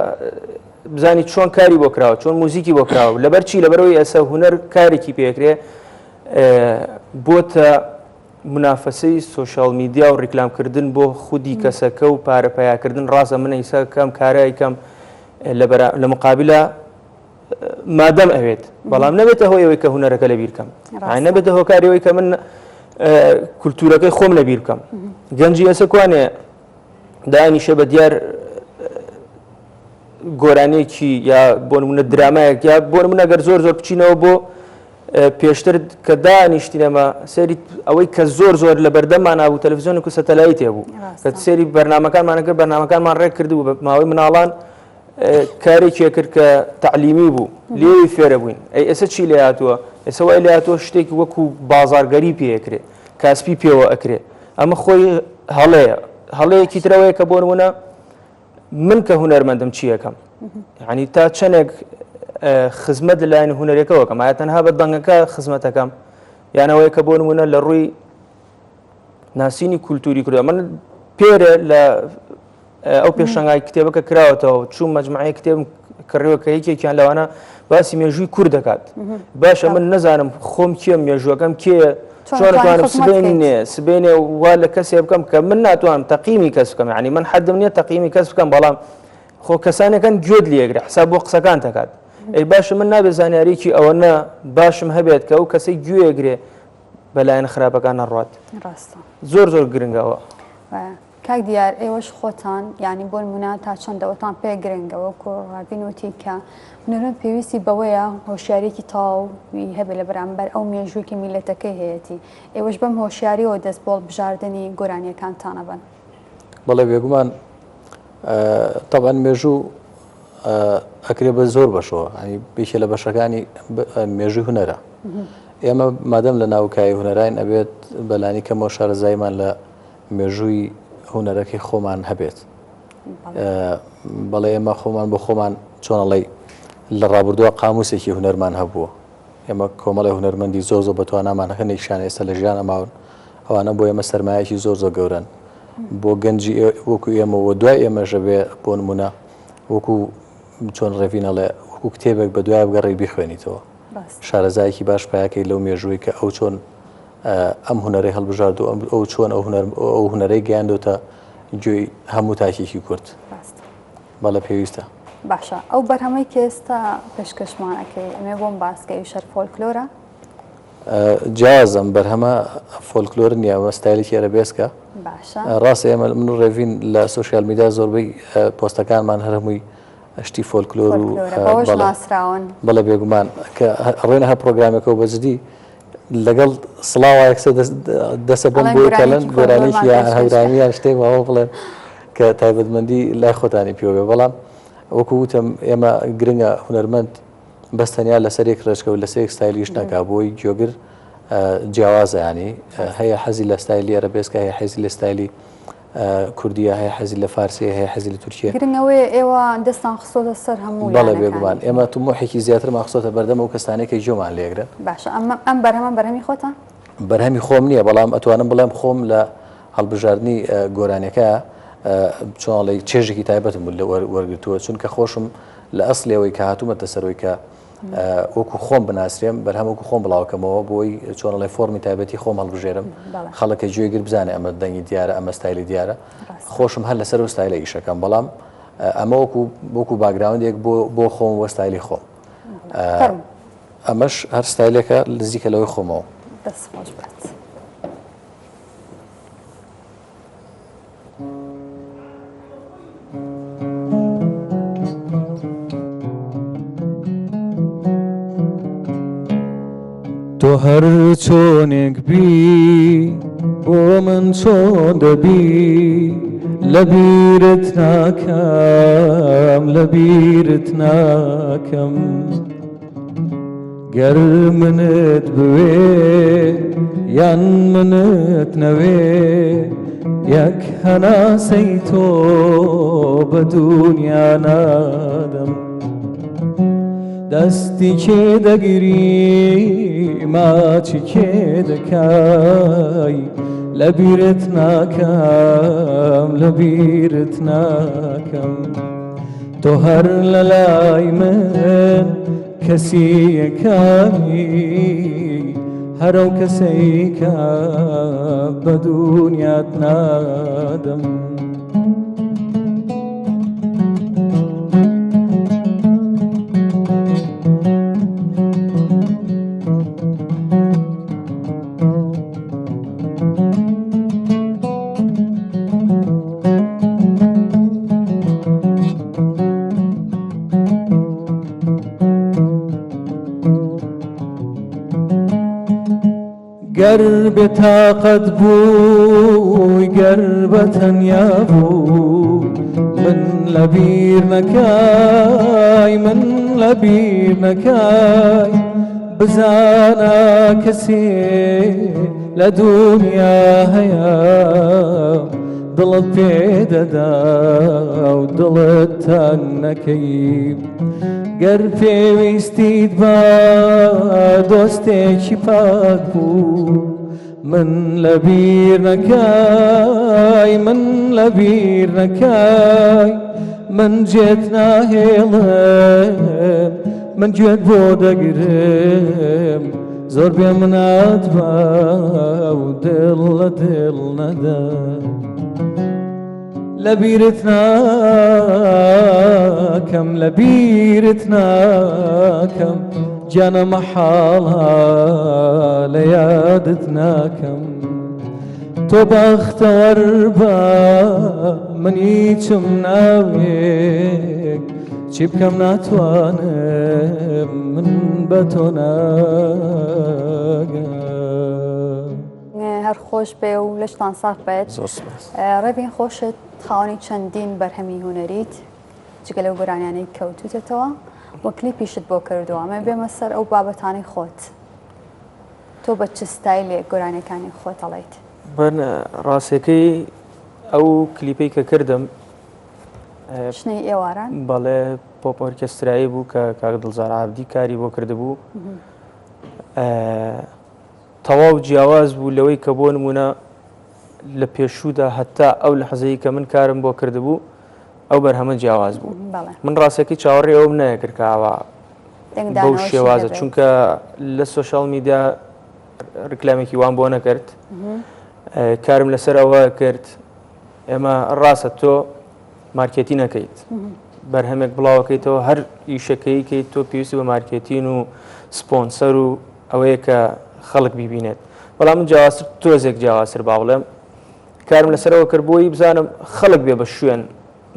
بزانی چۆن کاری بۆ کراوە چۆن موزیکی بۆ کراوە لەبەرچی لەبەرەوەی ئێستا هونەر کارێکی پێکرێ بۆتە منافەسەی سوۆشال میدیا و ڕیکلامکردن بۆ خودی کەسەکە و پارەپیاکردن ڕاستە من ئیسا کەم کارایی کەم لە مقابلە مادەم ئەوێت بەڵام نەبێتە هۆی ئەوەی کە هونەرەکە لە بیر بکەم نەبێتە هۆکاریەوەی کە من کولتورەکەی خۆم لە بیر بکەم گەنجی ئێستا کوانێ دانیشە بە دیار گۆرانێکی یا بۆ نمونە درامایەک یا بۆ نمونە ئەگەر زۆر بچینەوە بۆ پێشتر کە دانیشتینەمە سەری ئەوەی کە زۆر لە بەردەممان نبوو تەلەڤیزیۆن و سەتەلایت هەبوو کە سێری بەرنامەکانمان کرد بەرنامەکانمان ڕێک کردبوو بە ماوەی مناڵان کارێکی کرد کە تعلیمی بوو لێوی فێرە بووین ئێستا چی لێ هاتووە ئێستا وای لێ هاتووە شتێکی وەکو بازارگەری پێکرێ کاسپی پێوە ئەکرێ ئەمە خۆی هەڵەیەکی ترەوەیە کە بۆ نمونە من کە هونەرمەندم چی یەکەم یعنی تا چەندێک خزمەت لەلایەن هونەرێکەوەکەم ئایا تەنها بە دەنگەکە خزمەتەکەم یانەوەی کە بۆ نمونە لە ڕووی ناسینی کولتوری کردووە من پێرە لە ئەو پێشنگای کتێبەکە کراوەتەوە چوو مەجموعەیە کتێبم کڕێوە کە یەکێکیان لەوانە باسی مێژووی کوور دەکات باشە من نەزانم خۆم کێم مێژووەکەم کێ چۆن ناتوانم سبێنێ وا لە کەسێ بکەم کە من ناتوانم تەقیمی کەس بکەم یعنی من حەدم نییە تەقیمی کەس بکەم بەڵام خۆ کەسانەکەن گوێت لێگرێ حساب بۆ قسەکان دەکات ئەی باشە من نابێت زانیاریکی ئەوە نە باشم هەبێت کە ئەو کەسەی گوێگرێ بەلایەن خراپەکان نەڕات زۆر گرنگەوە کاک دیار ئێوەش خۆتان ینی بۆ نمونە تا چەندەوەتان پێ گرنگەوە کۆڕابینوتی کە هونەرمەند پێویستی بەوەیە هۆشیارێکی تاوی هەبێ لە بەرامبەر ئەو مێژوویکی میلەتەکەی هەیەی ئێوەش بەم هۆشیاریەوە دەست بۆ بژاردننی گۆرانیەکانتانە بن بەڵێ بێگومان طبعا مێژوو ئەکرێ بە زۆر بەشەوە ئەنی بێکێ لە بەشەکانی مێژووی هونەرە ئێمە مادەم لە ناوکایی هونەراین ئەبێت بەلانی کەمەوە شارەزایمان لە مێژووی هونەرەکەی خۆمان هەبێت بەڵێ ئێمە خۆمان بۆ خۆمان چۆنەڵی لە ڕابردووە قاموسێکی هونەرمان هەبووە ئێمە کۆمەڵی هونەرمەندی زۆر بەتوانامان هەنێکشان ئێستا لە ژیان ئەماون ئەوانە بۆ ئێمە سەرمایەکی زۆر گەورن بۆ گەنجی وەکو ئێمە و دوای ئێمەژە بێ بۆ نمونە وەکو چۆن ڕێڤینەڵێ وەکو کتێبێک بە دوای بگەڕی بیخوێنیتەوە شارەزایەکی باش پایەکەی لەو مێژووی کە ئەو چۆن ئەم هونەرەی هەڵبژارد و ئەو چۆن ئەو هونەرەی گەیاندۆتە گوێی هەموو تاکێکی کورد بەڵە پێویستە باشە ئەو بەرهەمەی کە ئێستا پێشکەشمانەکەی ئەمێ بۆم باسکەی شەر فۆلکلۆرە جیازم بەرهەمە فۆلکلۆر نییە ئەمە ستایلێکی ئەرەبێسکە ڕاستە ئێمە من و ڕێڤین لە سوۆشیال میدیا زۆربەی پۆستەکانمان هەرمووی شتی فۆلکلۆر و بەڵە بێگومان کە ڕێنە هەر پرۆگرامێکەوە بەجددی لەگەڵ سڵاوایەکسە دەسە بم بۆ کەلەن گۆرانێکی هەورامیان شتێکەوە بڵێن کە تایبەتمەندی لای خۆتانی پێوێ بەڵام وەکو وتم ئێمە گرنگە هونەرمەند بەستەنیا لەسەرێک ڕێچکە و لەسەرێک ستایلیش نەکا بۆی گوێگر جیاوازە ینی هەیە حەزی لە ستایلی ئەرەبێسکە هەیە حەزی لە ستایلی کوردیە هەیە حەزی لە فارسی هەیە حەزی لە تورکیە گرنگەوەی ئێوە دەستان خستۆتە سەر هەموو بەڵێ بێگومان ئێمە تومۆحێکی زیاتر ماخستۆتە بەردەم و کەستانێکی جۆمان لێگرن باشە ئەم بەرهەمە بەرهەمی خۆتان بەرهەمی خۆم نییە بەڵام ئەتوانم بڵێم خۆم لە هەڵبژاردننی گۆرانەکە چۆنڵی چێژێکی تایبەتم بوو لە وەرگتووە چونکە خۆشم لە ئەسلەوەی کە هاتوومەتە سەرۆی کە وەکو خۆم بناسرێم بەرهەم وەکو خۆم بڵاوکەمەوە بۆی چۆنڵی فۆرمی تایبەتی خۆم هەڵبژێرم خەڵکە گوێگر بزانێ ئەمە دەنگی دیارە ئەمە ستایلی دیارە خۆشم هەر لەسەر و ستایلە ئیشەکەم بەڵام ئەمە وەکو باگراوندێک بۆ خۆم وە ستایلی خۆم ئەمەش هەر ستایلێکە نزیکە لەوەی خۆمەوە تۆ تۆ هەر چۆنێک بی بۆ من چۆن دەبی لەبیرت ناکەم لەبیرت ناکەم گەر منت بوێ یان منت نەوێ یەک هەناسەی تۆ بە دونیا نادەم دەستی کێ دەگیری ماچی کێ دەکای لەبیرت ناکەم لەبیرت ناکەم تۆ هەر لە لای من کەسی یەکانی هەرەو کەسەی کە بە دونیات نادەم گەر بێتاقەت بووی گەر بە تەنیا بوو من لەبیر نەکای من لەبیر نەکای بزانە کەسێ لە دونیا هەیە دڵت پێدەدا و دڵت تەنگ نەکەی گەر پێویستیت بە دۆستێکی پاک بوو من لەبیر نەکای من لەبیر نەکای من جێت ناهێڵم من گوێت بۆ دەگرم زۆر بێ منات بە و دڵ لە دڵ نەدا لەبیرت ناکەم لەبیرت ناکەم جانە مەحاڵە لە یادت ناکەم تۆ بەختەوەر بە منی چم ناوێک چی بکەم ناتوانم من بە تۆ ناگەم هەر خۆش بێ و لەشتان ساق بێت ڕێبین خۆشت خاوەنی چەندین بەرهەمی هونەریت جگە لەو گۆرانیانەی کەوتوتێتەوە وە کلیپیشت بۆ کردووە ئەمە بێمە سەر ئەو بابەتانی خۆت تۆ بە چ ستایلێک گۆرانیەکانی خۆت هەڵێیت بەن ڕاستەکەی ئەو کلیپەی کە کردم شنەی ئێواران بەڵێ پۆپ ئۆرکێسترایی بوو کە کاک دڵزار عابدی کاری بۆ کردبوو تەواو جیاواز بوو لەوەی کە بۆ نمونە لە پێشوودا هەتا ئەو لە حەزەیە کە من کارم بۆ کردبوو ئەو بەرهەمە جیاواز بوو من ڕاستەکەی چاوەڕێ ئەوم نەیەکرد کە ئاوا بەو شێوازە چونکە لە سۆشال میدیا ڕکلامێکی وان بۆ نەکرد کارم لەسەر ئەوە کرد ئێمە ڕاستە تۆ مارکێتی نەکەیت بەرهەمێک بڵاوەکەیتەوە هەر ئیشەکەی کەیت تۆ پێویستی بە مارکێتین و سپۆنسەر و ئەوەیە کە خەڵک بیبینێت بەڵام من جیاوازتر تۆزێک جیاوازتر با بڵێم کارم لەسەرەوە کرد بۆی بزانم خەڵک بێ بە شوێن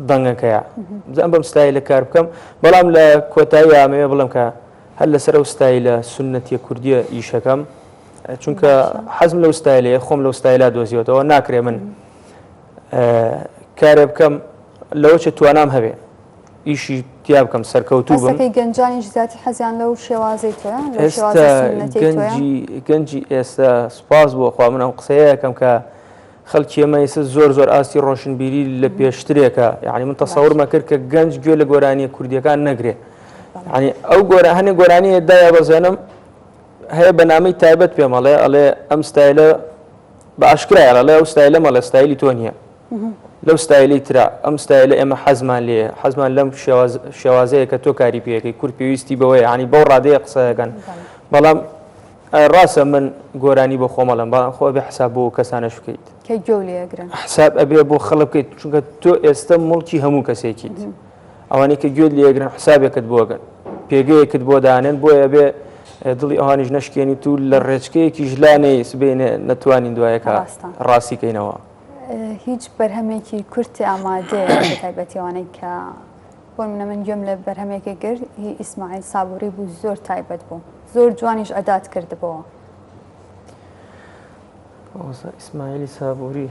دەنگەکەیە بزانم بەم ستایلە کار بکەم بەڵام لە کۆتایی ئامەوێ بڵم کە هەر لەسەر ئەو ستایلە سونەتیە کوردیە ئیشەکەم چونکە حەزم لەو ستایلەیە خۆم لەو ستایلا دۆزیەوەتەوە ناکرێ من کارێ بکەم لەوە چ توانام هەبێ ئیشی تیا بکەم سەرکەوتوو بم گەنجانی زیاتی حەزیان لەو شێوازەی تۆیان گەنجی ئێستا سوپاس بۆ خوا من ئەم قسەیە یەکەم کە خەڵکی ئێمە ئێستا زۆر ئاستی ڕۆشنبیری لە پێشترێکە یعنی من تەسەوڕمە کرد کە گەنج گوێ لە گۆرانیە کوردیەکان نەگرێ ینی ئەو هەنێک گۆرانیە دایە بەزێنم هەیە بە نامەی تایبەت پێم ئەڵێ ئەم ستایلە بە ئاشکرایە ئەڵێ ئەو ستایلە مەڵێ ستایلی تۆ نییە لەو ستایلی ترا ئەم ستایلە ئێمە حەزمان لێ حەزمان لەم شێوازەیە کە تۆ کاری پێەکەی کورد پێویستی بەوەی ینی بەو ڕادەیە قسەکەن بەڵام ڕاستە من گۆرانی بۆ خۆمەڵم بەڵام خۆ بێ حساب بۆ کەسانەش بکەیت کە گوێ لێگرن حساب ئەبێ بۆ خەڵک بکەیت چونکە تۆ ئێستا مڵکی هەموو کەسێکیت ئەوانەی کە گوێت لێگرن حسابێکت بۆگەن پێگەیەکت بۆ دانێن بۆیە بێ دڵی ئەوانیش نەشکێنی تو لە ڕێچکەیەکی ژلانەی سبێنێ نەتوانین دوایەکە ڕاستیکەینەوە هیچ بەرهەمێکی کورتی ئامادەیە تایبەتیوانەی کە بۆ منە من گوێم لە بەرهەمێکی گرت هی ئیسماعیل سابووری بوو زۆر تایبەت بوو زۆر جوانیش ئەدات کردبەوە ئیسماعیلی سابووری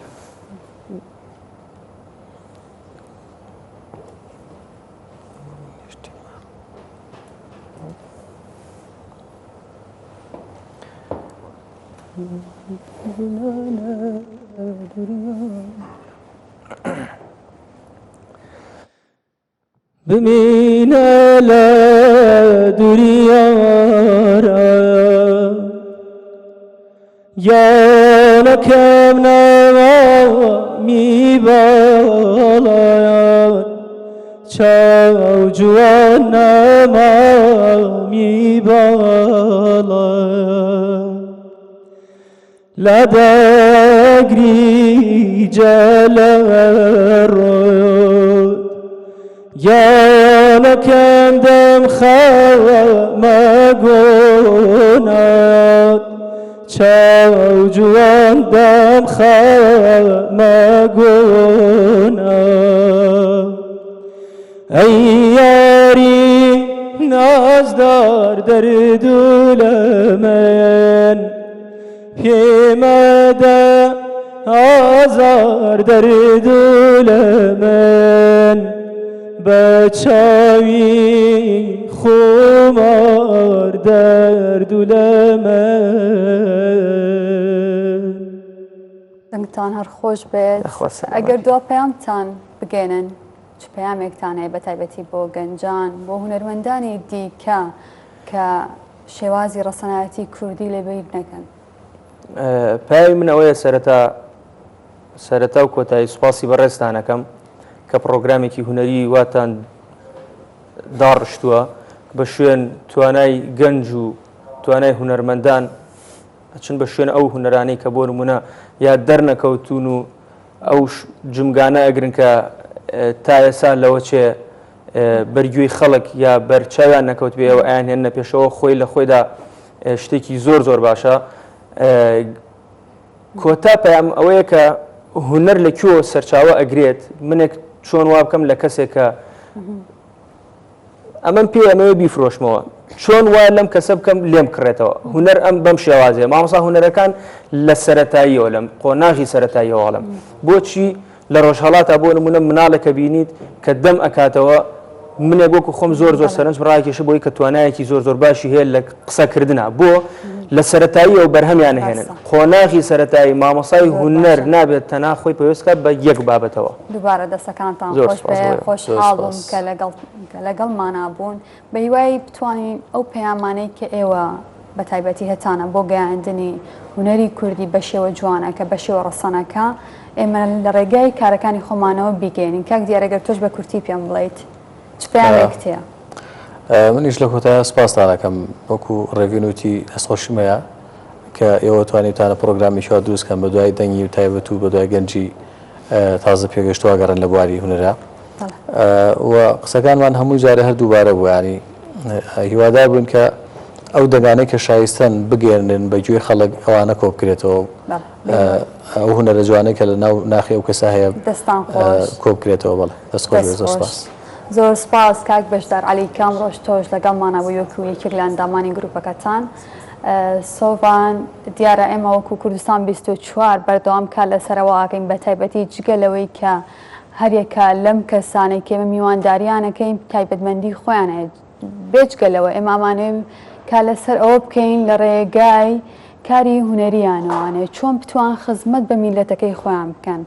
بمینە لە دوریارە یانەکەم نەمامی باڵایان چاو جوان نەمامی باڵایان لە دەگری جەلەڕۆیۆت یانەکەم دەم خەمە گۆنات چاو جوان دەم خەمە گۆنات ئەی یاری نازدار دەرد و لە من پێمەدە ئازار دەرد و لە من بە چاوی خۆمار دەرد و لە من دەنگتان هەر خۆش بێت ئەگەر دو پەیامتان بگەێنن چ پەیامێکتان هەیە بە تایبەتی بۆ گەنجان بۆ هونەرمەندانی دیکە کە شێوازی ڕەسەنایەتی کوردی لێبیر نەکەن پای من ئەوەیە سەرەتا و کۆتایی سوپاسی بەڕێستانەکەم کە پرۆگرامێکی هونەری واتان داڕشتووە بە شوێن توانای گەنج و توانای هونەرمەندان ئەچن بە شوێن ئەو هونەرانەی کە بۆ نمونە یا دەرنەکەوتون و ئەو جمگانە ئەگرن کە تا ئێستا لەوە چێ بەرگوێی خەڵک یا بەرچاویان نەکەوت بێ ئەوە ئایان هێنە پێشەوە خۆی لە خۆیدا شتێکی زۆر زۆر باشە کۆتا پەیام ئەوەیە کە هونەر لەکوێوە سەرچاوە ئەگرێت منێک چۆن وا بکەم لە کەسێک کە ئەمەم پێ ئەمەوە بیفرۆشمەوە چۆن وایە لەم کەسە بکەم لێم کڕێتەوە هونەر ئەم بەم شێوازێ مامۆستا هونەرەکان لە سەرەتاییەوە لەم قۆناغی سەرەتاییەوەڵم بۆچی لە ڕۆژهەڵاتە بۆ نمونە مناڵێکە بینیت کە دەم ئەکاتەوە منێک وەکو خۆم زۆر زۆر سەرنج ڕاکێشە بۆی کە توانایەکی زۆر زۆر باشی هەیە لە قسەکردنا بۆ لە سەرەتاییەوە بەرهەمیان هێنن قۆناغی سەرەتایی مامۆسای هونەر نابێت تەنها خۆی پێویستکە بە یەک بابەتەوە دووبارە دەستەکانتان خۆش بێ خۆشحاڵم کە لەگەڵمانە بوون بە هیوای بتوانین ئەو پەیامانەی کە ئێوە بە تایبەتی هەتانە بۆ گەیاندنی هونەری کوردی بە شێوە جوانە کە بە شێوە ڕەسەنەکە ئێمە لە ڕێگای کارەکانی خۆمانەوە بیگەێنین کاک دیارەگەر تۆش بە کورتی پێم بڵیت چ پەیامێک هەیە منیش لە کۆتایە سپاسدانەکەم وەکو ڕێڤینوتی دەستخۆشیمەیە کە ئێوە توانیتانە پرۆگرامیشەوە دروستکەن بە دوای دەنگی و تایبەت و بە دوای گەنجی تازە پێگەشتووە گەڕن لە بواری هونەرە و قسەکانمان هەموو جارە هەر دووبارە بوویانی هیوادار بوون کە ئەو دەنگانەی کە شایستەن بگەێنن بەگوێی خەڵک ئەوانە کۆ بکرێتەوە ئەو هونەرە جوانەی کە لە ناو ناخی ئەو کەسا هەیە کۆ بکرێتەوە بەڵێ دەستخۆش زۆر سپاس زۆر سپاس کاک بەشدار عەلی کام ڕۆژ تۆش لەگەڵمانە بۆ یەک و یەکێک لە ئەندامانی گروپەکەتان سۆڤان دیارە ئێمە وەکو کوردستان 24 بەردەوام کار لەسەرەوە ئاکەین بە تایبەتی جگەلەوەی کە هەرێکە لەم کەسانێک ئێمە میوانداریانەکەین تایبەتمەندی خۆیان هەیە بێجگەلەوە ئێمامانێ کا لەسەر ئەوە بکەین لە ڕێگای کاری هونەریانەوانێ چۆن بتوان خزمەت بە میلەتەکەی خۆیان بکەن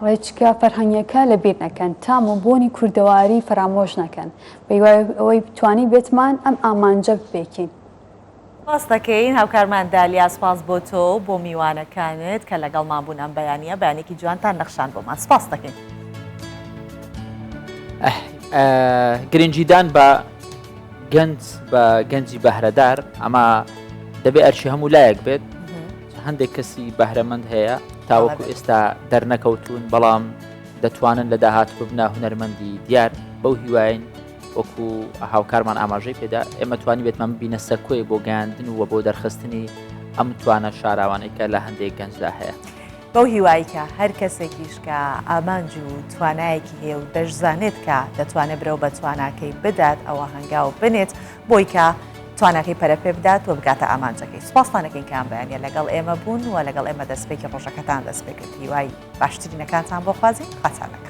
ڕێچکە فەرهەنگیەکە لەبیر نەکەن تام و بۆنی کوردەواری فەرامۆژ نەکەن بەیوای ئەوەی بتوانی بێتمان ئەم ئامانجە بێکین باس دەکەین هاوکارمان دالیا سپاس بۆ تۆ بۆ میوانەکانت کە لەگەڵمان بوون ئەم بەیانیە بەیانێکی جوانتان نەخشان بۆمان سپاس دەکەین گرنجیدان بە گەنج بە گەنجی بەهرەدار ئەمە دەبێ ئەرشی هەموو لایەک بێت هەندێک کەسی بەهرەمەند هەیە تاوەکو ئێستا دەرنەکەوتون بەڵام دەتوانن لە داهاتوو ببنە هونەرمەندی دیار بەو هیواین وەکو هاوکارمان ئاماژەی پێدا ئێمە توانی بێتمان ببینە سەرکۆی بۆ گەیاندن و بۆ دەرخستنی ئەم توانە شاراوانێکە لە هەندێک گەنجدا هەیە بەو هیوایکە هەر کەسێکیش کە ئامانج و توانایەکی هەیە و دەشزانێت کە دەتوانێت برەو بە تواناکەی بدات ئەوە هەنگاو بنێت بۆی کە توانەکەی پەرەپێ بدات و بگاتە ئامانجەکەی. سوپاسانەکەین کام بەیانە لەگەڵ ئێمە بوون و لەگەڵ ئێمە دەستپێکی ڕۆژەکەتان دەستپێکرد هیوای باشترینەکانتان بۆ خوازی خاتانە.